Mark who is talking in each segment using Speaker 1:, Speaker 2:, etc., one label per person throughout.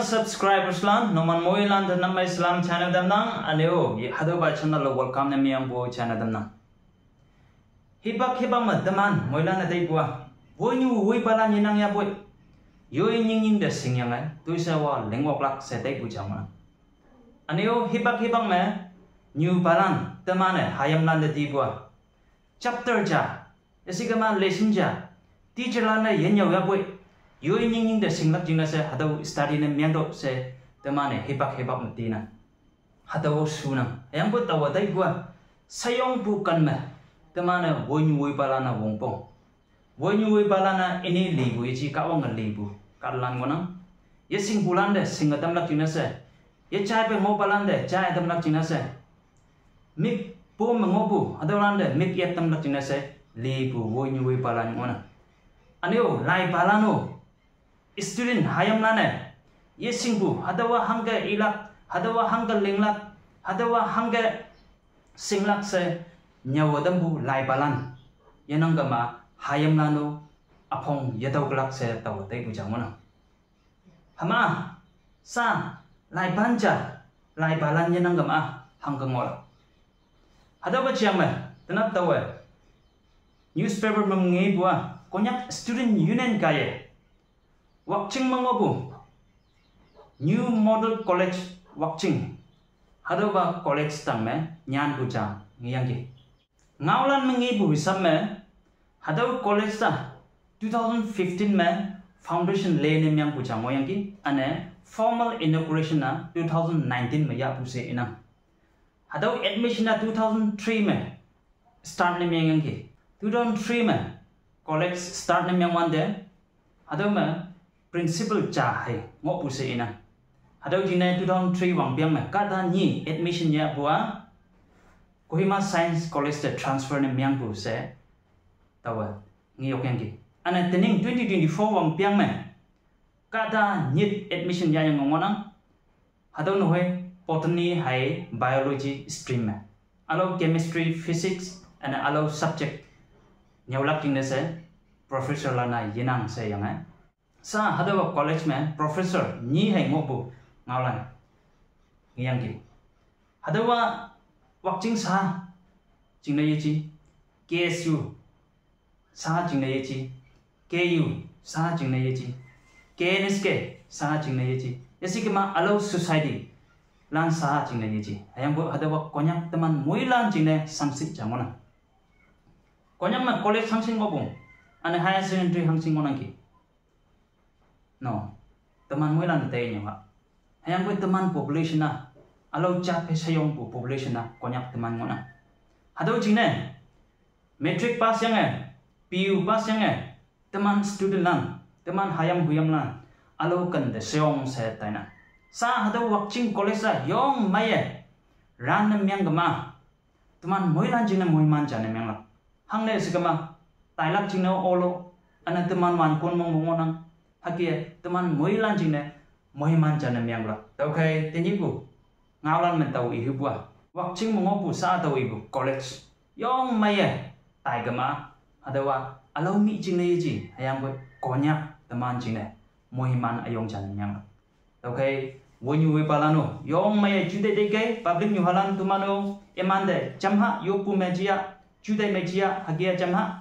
Speaker 1: subscribers lan noman moi lan dan nama Islam channel damnang aneo hado ba channel lo welcome na miyang bo channel damnang hibak ma daman moi lan adai bua boy nyu woi bala ni nang ya boy yoi ning de singyang ai tuisa wa lengwak lak se dai bu jama aneo hibak ma new balan daman hayam lan de di bua chapter ja esigama lesson ja teacher lan na yen ya boy yoi ning de singlak jingna se hado study ne myang se temane hibak matina hado suna yang bu tawa dai gua sayong bukan me temane wonyu woi balana wongpong wonyu woi balana ini libu ichi ka wong libu kalan gona ye sing bulan de singatam lak jingna se ye chai pe mo balan de chai tam lak jingna se mik po mengobu hado lan de mik ye tam lak jingna se libu wonyu woi balan gona aneo lai balano student hayam lane ye singbu hadawa hangga ilak hadawa hangga linglak hadawa hangga singlak se nyawadambu lai balan yanang gama hayam lano apong yadaw glak se tawatay bujamona hama sa lai banja lai balan yanang gama hangga ngola hadawa chiang me tanap tawa newspaper mengi bua konyak student union kaya watching mangobu new model college watching hadoba college tang me nyan buja ngiyanggi ngaulan mengi bu hisab me hado college ta 2015 me foundation lay ne myang buja ngoyanggi ane formal inauguration na 2019 me ya buse ina hado admission na 2003 me start ne myanggi 2003 me college start ne myang wande hado me principal cha hai ngo pu se ina hado jine 2003 wang biang me kada ni admission ya bua Kohima Science College de transfer ne myang bu se tawa ngi yok yang gi ana tening 2024 wang biang me kada ni admission ya yang ngonang hado no hoi botany hai biology stream me alo chemistry physics and alo subject nyawlak jing ne se professor lana yinang se yang ai sa hadawa college में professor ni hai ngobu ngaulan ngiyang ki hadawa watching sa jingna yechi KSU sa jingna yechi KU sa jingna yechi KNSK sa jingna yechi yasi kema alo society lan sa jingna yechi ayang bu hadawa konyak teman muilan jingna samsik jamona konyak ma college samsing ngobu ane higher secondary hangsing ngonang ki no teman muilan te nya hayang bu teman population na alo chat pe sayong bu population na konyak teman ngona hado jine matric pass yang PU pass yang teman student lang teman hayam huyam lang alo kan de sayong se taina sa hado watching college sa yong maye ran myang gama teman muilan jine muiman jane myang la hangne sigama tailak jine olo ana teman wan kon mong ngonang hakia teman muilan jine muhiman jana myang la okay tenyibu ngaulan mentau ihu bua watching mongopu sa tau ibu college yong maye taigama adawa alau mi jine ji hayang bu konyak teman jine muhiman ayong jana myang la okay wonyu we balano yong maye jude deke public new halan tumano emande jamha yopu mejia jude mejia hakia jamha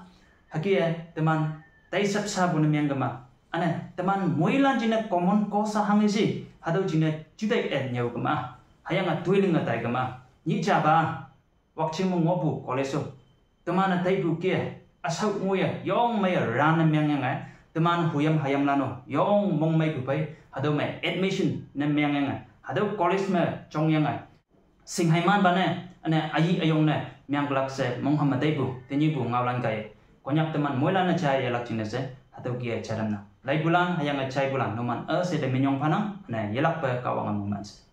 Speaker 1: hakia teman tai sapsa bun myang gama ane teman muilan jine common kosa hangisi hado jine judai nyau kama hayanga tuiling atai kama ni jaba watching mo ngobu koleso teman tai bu ke asau ngoya yong mai ran myang yang teman huyam hayam lano yong mong mai bu pai hado mai admission na myang yang hado college me chong yang sing haiman bane ane ayi ayong na myang glak se mong hamadai bu tenyi bu ngawlan kai konyak teman muilan na chai yalak jine se hado kia charamna lai bulan hayang chai bulan noman se de minyong panang na yelak pa kawangan moments